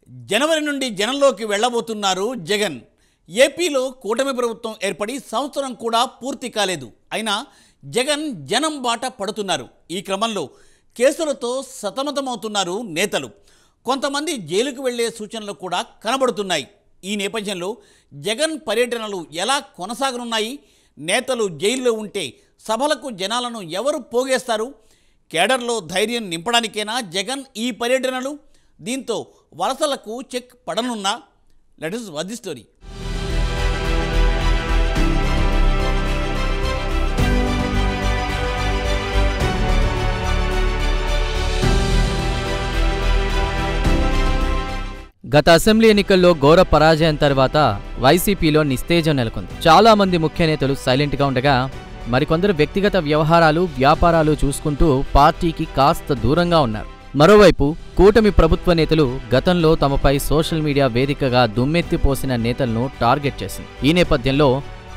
జనవరి నుండి జనంలోకి వెళ్ళబోతున్నారు జగన్. ఏపీలో కూటమి ప్రభుత్వం ఏర్పడి సంవత్సరం కూడా పూర్తి కాలేదు. అయినా జగన్ జనం బాట పడుతున్నారు. ఈ క్రమంలో కేసులతో సతమతమవుతున్నారు నేతలు. కొంతమంది జైలుకు వెళ్లే సూచనలు కూడా కనబడుతున్నాయి. ఈ నేపథ్యంలో జగన్ పర్యటనలు ఎలా కొనసాగనున్నాయి? నేతలు జైల్లో ఉంటే సభలకు జనాలను ఎవరు పోగేస్తారు? కేడర్లో ధైర్యం నింపడానికేనా జగన్ ఈ పర్యటనలు? దీంతో వలసలకు చెక్ పడనున్నా? Let us watch the story. గత అసెంబ్లీ ఎన్నికల్లో ఘోర పరాజయం తర్వాత వైసీపీలో నిస్తేజం నెలకొంది. చాలా మంది ముఖ్య నేతలు సైలెంట్గా ఉండగా మరికొందరు వ్యక్తిగత వ్యవహారాలు, వ్యాపారాలు చూసుకుంటూ పార్టీకి కాస్త దూరంగా ఉన్నారు. మరోవైపు కూటమి ప్రభుత్వ నేతలు గతంలో తమపై సోషల్ మీడియా వేదికగా దుమ్మెత్తిపోసిన నేతలను టార్గెట్ చేసింది. ఈ నేపథ్యంలో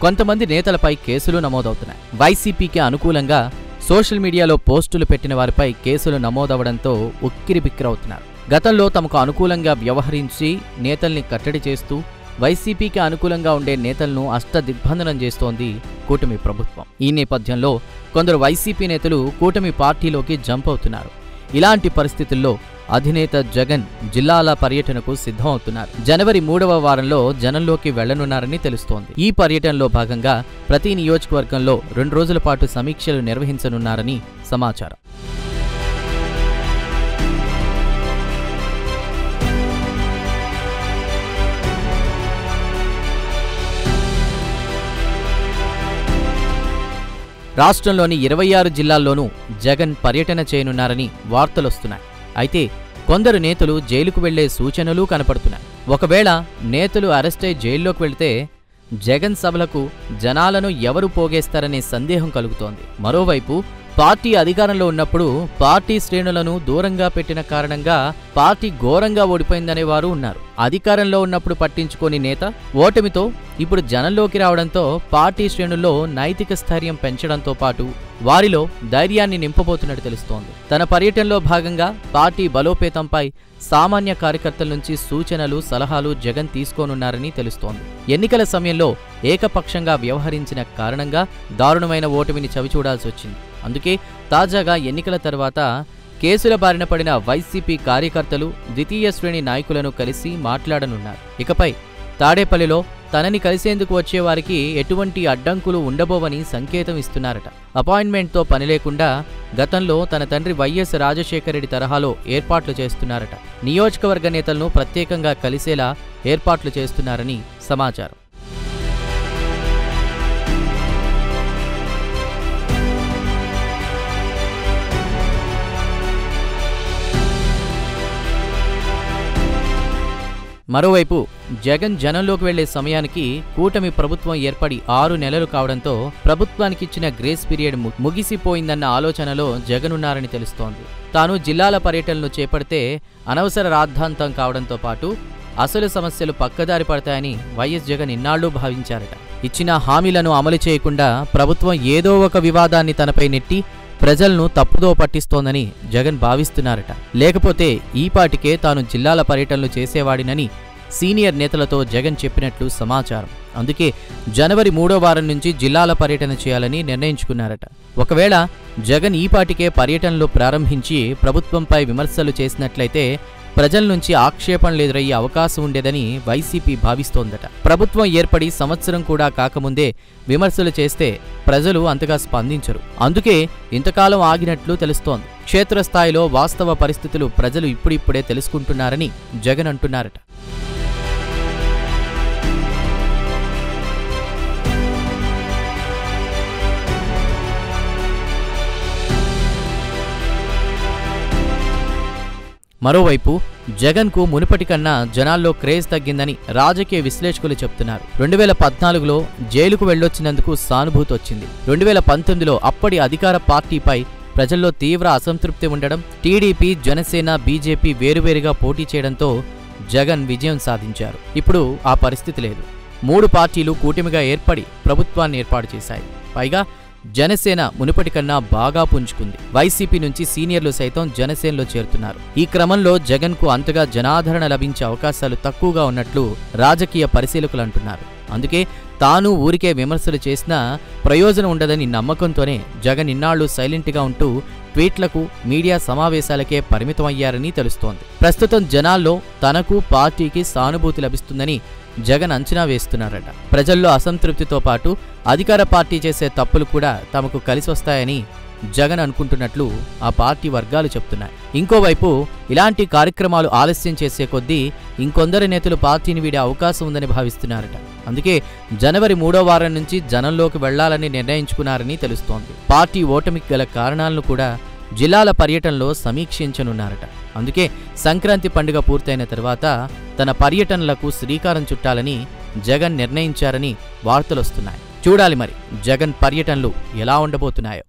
కొంతమంది నేతలపై కేసులు నమోదవుతున్నాయి. వైసీపీకి అనుకూలంగా సోషల్ మీడియాలో పోస్టులు పెట్టిన వారిపై కేసులు నమోదవడంతో ఉక్కిరిబిక్కిరవుతున్నారు. గతంలో తమకు అనుకూలంగా వ్యవహరించి నేతల్ని కట్టడి చేస్తూ వైసీపీకి అనుకూలంగా ఉండే నేతలను అష్టదిగ్బంధనం చేస్తోంది కూటమి ప్రభుత్వం. ఈ నేపథ్యంలో కొందరు వైసీపీ నేతలు కూటమి పార్టీలోకి జంప్ అవుతున్నారు. ఇలాంటి పరిస్థితుల్లో అధినేత జగన్ జిల్లాల పర్యటనకు సిద్ధమవుతున్నారు. జనవరి 3వ వారంలో జనంలోకి వెళ్లనున్నారని తెలుస్తోంది. ఈ పర్యటనలో భాగంగా ప్రతి నియోజకవర్గంలో 2 రోజుల పాటు సమీక్షలు నిర్వహించనున్నారని సమాచారం. రాష్ట్రంలోని 26 జిల్లాల్లోనూ జగన్ పర్యటన చేయనున్నారని వార్తలొస్తున్నాయి. అయితే కొందరు నేతలు జైలుకు వెళ్లే సూచనలు కనపడుతున్నాయి. ఒకవేళ నేతలు అరెస్టై జైల్లోకి వెళితే జగన్ సభలకు జనాలను ఎవరు పోగేస్తారనే సందేహం కలుగుతోంది. మరోవైపు పార్టీ అధికారంలో ఉన్నప్పుడు పార్టీ శ్రేణులను దూరంగా పెట్టిన కారణంగా పార్టీ ఘోరంగా ఓడిపోయిందనేవారు ఉన్నారు. అధికారంలో ఉన్నప్పుడు పట్టించుకోని నేత ఓటమితో ఇప్పుడు జనంలోకి రావడంతో పార్టీ శ్రేణుల్లో నైతిక స్థైర్యం పెంచడంతో పాటు వారిలో ధైర్యాన్ని నింపబోతున్నట్టు తెలుస్తోంది. తన పర్యటనలో భాగంగా పార్టీ బలోపేతంపై సామాన్య కార్యకర్తల నుంచి సూచనలు, సలహాలు జగన్ తీసుకోనున్నారని తెలుస్తోంది. ఎన్నికల సమయంలో ఏకపక్షంగా వ్యవహరించిన కారణంగా దారుణమైన ఓటమిని చవిచూడాల్సి వచ్చింది. అందుకే తాజాగా ఎన్నికల తర్వాత కేసుల బారిన పడిన వైసీపీ కార్యకర్తలు ద్వితీయ శ్రేణి నాయకులను కలిసి మాట్లాడనున్నారు. ఇకపై తాడేపల్లిలో తనని కలిసేందుకు వచ్చేవారికి ఎటువంటి అడ్డంకులు ఉండబోవని సంకేతం ఇస్తున్నారట. అపాయింట్మెంట్తో పని లేకుండా గతంలో తన తండ్రి వైఎస్ రాజశేఖర రెడ్డి తరహాలో ఏర్పాట్లు చేస్తున్నారట. నియోజకవర్గ నేతలను ప్రత్యేకంగా కలిసేలా ఏర్పాట్లు చేస్తున్నారని సమాచారం. మరోవైపు జగన్ జనంలోకి వెళ్లే సమయానికి కూటమి ప్రభుత్వం ఏర్పడి 6 నెలలు కావడంతో ప్రభుత్వానికిచ్చిన గ్రేస్ పీరియడ్ ముగిసిపోయిందన్న ఆలోచనలో జగన్ ఉన్నారని తెలుస్తోంది. తాను జిల్లాల పర్యటనలు చేపడితే అనవసర రాద్ధాంతం కావడంతో పాటు అసలు సమస్యలు పక్కదారి పడతాయని వైఎస్ జగన్ ఇన్నాళ్లు భావించారట. ఇచ్చిన హామీలను అమలు చేయకుండా ప్రభుత్వం ఏదో ఒక వివాదాన్ని తనపై నెట్టి ప్రజలను తప్పుదో పట్టిస్తోందని జగన్ భావిస్తున్నారట. లేకపోతే ఈపాటికే తాను జిల్లాల పర్యటనలు చేసేవాడినని సీనియర్ నేతలతో జగన్ చెప్పినట్లు సమాచారం. అందుకే జనవరి 3వ వారం నుంచి జిల్లాల పర్యటన చేయాలని నిర్ణయించుకున్నారట. ఒకవేళ జగన్ ఈపాటికే పర్యటనలు ప్రారంభించి ప్రభుత్వంపై విమర్శలు చేసినట్లయితే ప్రజల నుంచి ఆక్షేపణలు ఎదురయ్యే అవకాశం ఉండేదని వైసీపీ భావిస్తోందట. ప్రభుత్వం ఏర్పడి సంవత్సరం కూడా కాకముందే విమర్శలు చేస్తే ప్రజలు అంతగా స్పందించరు. అందుకే ఇంతకాలం ఆగినట్లు తెలుస్తోంది. క్షేత్రస్థాయిలో వాస్తవ పరిస్థితులు ప్రజలు ఇప్పుడిప్పుడే తెలుసుకుంటున్నారని జగన్ అంటున్నారట. మరోవైపు జగన్కు మునుపటి కన్నా జనాల్లో క్రేజ్ తగ్గిందని రాజకీయ విశ్లేషకులు చెప్తున్నారు. 2014లో జైలుకు వెళ్లొచ్చినందుకు సానుభూతి వచ్చింది. 2019లో అప్పటి అధికార పార్టీపై ప్రజల్లో తీవ్ర అసంతృప్తి ఉండడం, టీడీపీ, జనసేన, బీజేపీ వేరువేరుగా పోటీ చేయడంతో జగన్ విజయం సాధించారు. ఇప్పుడు ఆ పరిస్థితి లేదు. 3 పార్టీలు కూటమిగా ఏర్పడి ప్రభుత్వాన్ని ఏర్పాటు చేశాయి. పైగా జనసేన మునుపటి కన్నా బాగా పుంజుకుంది. వైసీపీ నుంచి సీనియర్లు సైతం జనసేనలో చేరుతున్నారు. ఈ క్రమంలో జగన్కు అంతగా జనాదరణ లభించే అవకాశాలు తక్కువగా ఉన్నట్లు రాజకీయ పరిశీలకులు అంటున్నారు. అందుకే తాను ఊరికే విమర్శలు చేసినా ప్రయోజనం ఉండదని నమ్మకంతోనే జగన్ ఇన్నాళ్లు సైలెంట్గా ఉంటూ ట్వీట్లకు, మీడియా సమావేశాలకే పరిమితమయ్యారని తెలుస్తోంది. ప్రస్తుతం జనాల్లో తనకు, పార్టీకి సానుభూతి లభిస్తుందని జగన్ అంచనా వేస్తున్నారట. ప్రజల్లో అసంతృప్తితో పాటు అధికార పార్టీ చేసే తప్పులు కూడా తమకు కలిసి వస్తాయని జగన్ అనుకుంటున్నట్లు ఆ పార్టీ వర్గాలు చెప్తున్నాయి. ఇంకోవైపు ఇలాంటి కార్యక్రమాలు ఆలస్యం చేసే కొద్దీ ఇంకొందరు నేతలు పార్టీని వీడే అవకాశం ఉందని భావిస్తున్నారట. అందుకే జనవరి 3వ వారం నుంచి జనంలోకి వెళ్లాలని నిర్ణయించుకున్నారని తెలుస్తోంది. పార్టీ ఓటమికి గల కారణాలను కూడా జిల్లాల పర్యటనలో సమీక్షించనున్నారట. అందుకే సంక్రాంతి పండుగ పూర్తయిన తర్వాత తన పర్యటనలకు శ్రీకారం చుట్టాలని జగన్ నిర్ణయించారని వార్తలొస్తున్నాయి. చూడాలి మరి జగన్ పర్యటనలు ఎలా ఉండబోతున్నాయో.